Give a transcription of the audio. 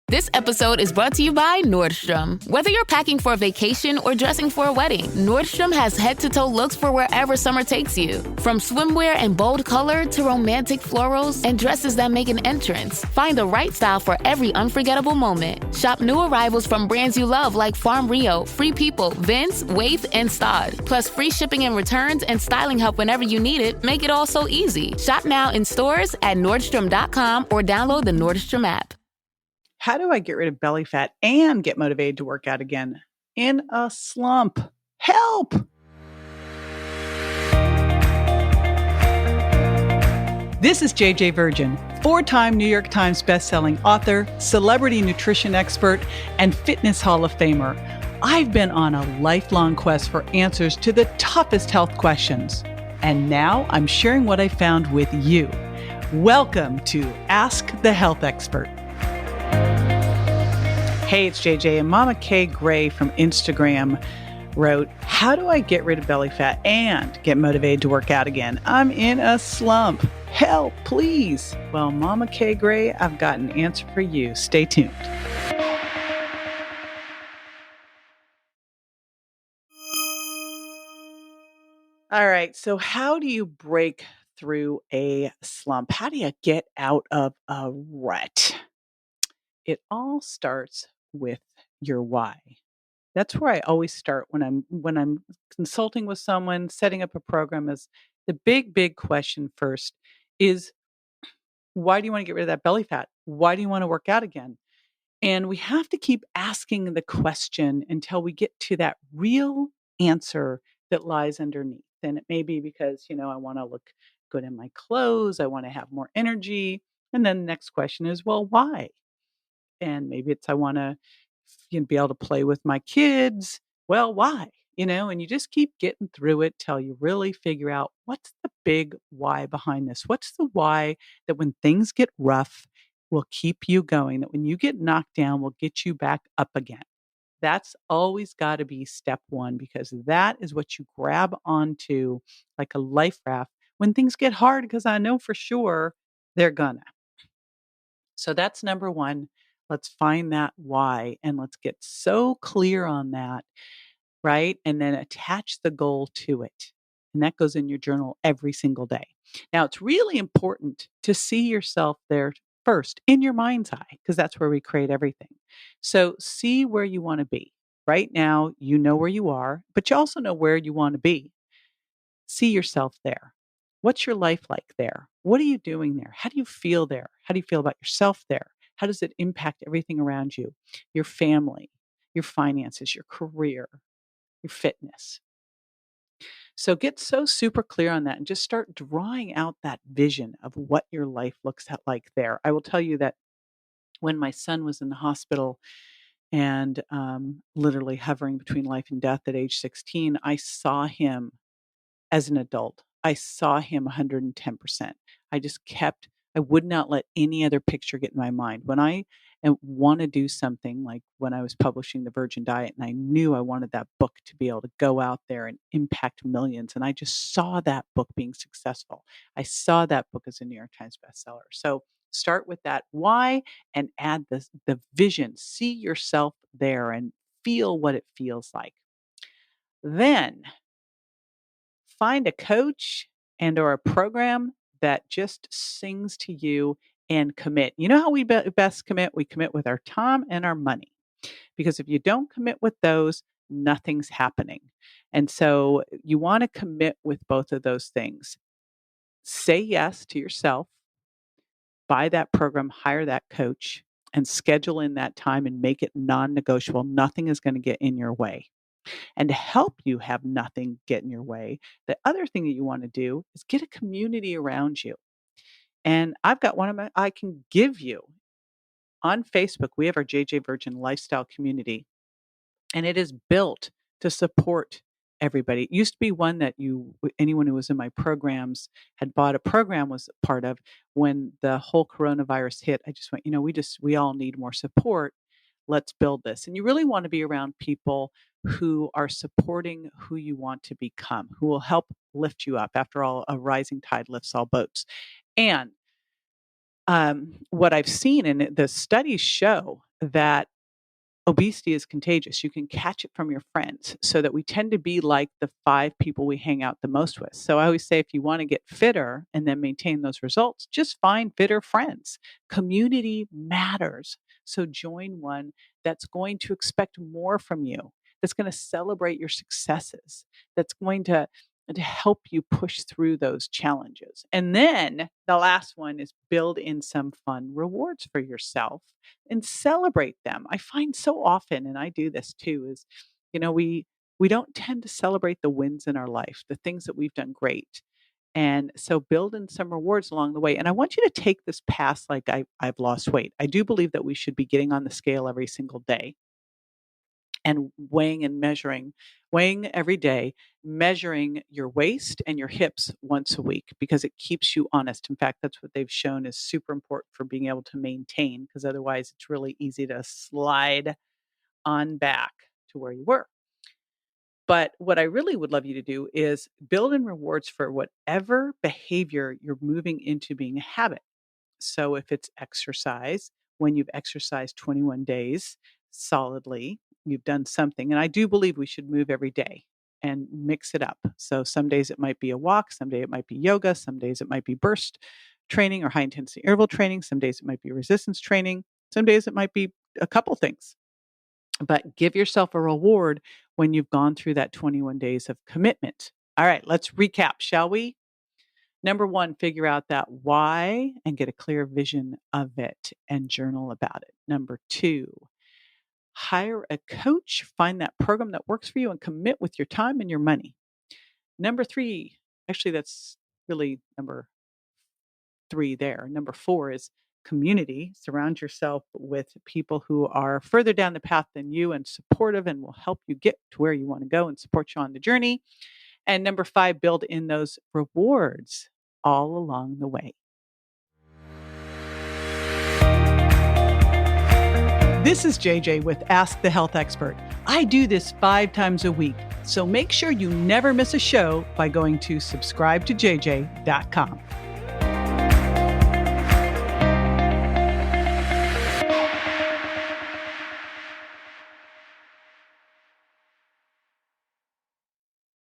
This episode is brought to you by Nordstrom. Whether you're packing for a vacation or dressing for a wedding, Nordstrom has head-to-toe looks for wherever summer takes you. From swimwear and bold color to romantic florals and dresses that make an entrance, find the right style for every unforgettable moment. Shop new arrivals from brands you love like Farm Rio, Free People, Vince, Wait, and Stod. Plus free shipping and returns and styling help whenever you need it make it all so easy. Shop now in stores at Nordstrom.com or download the Nordstrom app. How do I get rid of belly fat and get motivated to work out again? In a slump. Help! This is JJ Virgin, 4-time New York Times bestselling author, celebrity nutrition expert, and fitness Hall of Famer. I've been on a lifelong quest for answers to the toughest health questions. And now I'm sharing what I found with you. Welcome to Ask the Health Expert. Hey, it's JJ, and Mama K. Gray from Instagram wrote, how do I get rid of belly fat and get motivated to work out again? I'm in a slump. Help, please. Well, Mama K. Gray, I've got an answer for you. Stay tuned. All right, so how do you break through a slump? How do you get out of a rut? It all starts with your why. That's where I always start when I'm consulting with someone, setting up a program. Is the big question first is, why do you want to get rid of that belly fat? Why do you want to work out again? And we have to keep asking the question until we get to that real answer that lies underneath. And it may be because, I want to look good in my clothes. I want to have more energy. And then the next question is, well, why? And maybe it's I want to be able to play with my kids. Well, why? And you just keep getting through it till you really figure out what's the big why behind this. What's the why that when things get rough will keep you going, that when you get knocked down will get you back up again. That's always got to be step one, because that is what you grab onto like a life raft when things get hard, because I know for sure they're gonna. So that's number one. Let's find that why and let's get so clear on that, right? And then attach the goal to it. And that goes in your journal every single day. Now, it's really important to see yourself there first in your mind's eye, because that's where we create everything. So see where you want to be. Right now, you know where you are, but you also know where you want to be. See yourself there. What's your life like there? What are you doing there? How do you feel there? How do you feel about yourself there? How does it impact everything around you? Your family, your finances, your career, your fitness. So get so super clear on that and just start drawing out that vision of what your life looks like there. I will tell you that when my son was in the hospital and literally hovering between life and death at age 16, I saw him as an adult. I saw him 110%. I would not let any other picture get in my mind. When I want to do something, like when I was publishing The Virgin Diet, and I knew I wanted that book to be able to go out there and impact millions, and I just saw that book being successful. I saw that book as a New York Times bestseller. So start with that why and add the vision. See yourself there and feel what it feels like. Then find a coach and or a program that just sings to you and commit. You know how we best commit? We commit with our time and our money. Because if you don't commit with those, nothing's happening. And so you want to commit with both of those things. Say yes to yourself, buy that program, hire that coach, and schedule in that time and make it non-negotiable. Nothing is going to get in your way. And to help you have nothing get in your way, the other thing that you want to do is get a community around you. And I've got I can give you on Facebook. We have our JJ Virgin Lifestyle Community, and it is built to support everybody. It used to be one that anyone who was in my programs had bought a program was a part of. When the whole coronavirus hit, I just went, we all need more support. Let's build this. And you really want to be around people who are supporting who you want to become, who will help lift you up. After all, a rising tide lifts all boats. And what I've seen, and the studies show that obesity is contagious. You can catch it from your friends, so that we tend to be like the 5 people we hang out the most with. So I always say, if you want to get fitter and then maintain those results, just find fitter friends. Community matters. So join one that's going to expect more from you, that's going to celebrate your successes, that's going to help you push through those challenges. And then the last one is build in some fun rewards for yourself and celebrate them. I find so often, and I do this too, is, we don't tend to celebrate the wins in our life, the things that we've done great. And so build in some rewards along the way. And I want you to take this past, like I've lost weight. I do believe that we should be getting on the scale every single day and weighing every day, measuring your waist and your hips once a week, because it keeps you honest. In fact, that's what they've shown is super important for being able to maintain, because otherwise it's really easy to slide on back to where you were. But what I really would love you to do is build in rewards for whatever behavior you're moving into being a habit. So if it's exercise, when you've exercised 21 days solidly, you've done something. And I do believe we should move every day and mix it up. So some days it might be a walk, some day it might be yoga, some days it might be burst training or high intensity interval training, some days it might be resistance training, some days it might be a couple things. But give yourself a reward when you've gone through that 21 days of commitment. All right, let's recap, shall we? Number 1, figure out that why and get a clear vision of it and journal about it. Number 2, hire a coach, find that program that works for you and commit with your time and your money. Number 3, actually that's really number 3 there. Number 4 is community. Surround yourself with people who are further down the path than you and supportive and will help you get to where you want to go and support you on the journey. And number 5, build in those rewards all along the way. This is JJ with Ask the Health Expert. I do this 5 times a week, so make sure you never miss a show by going to subscribetojj.com.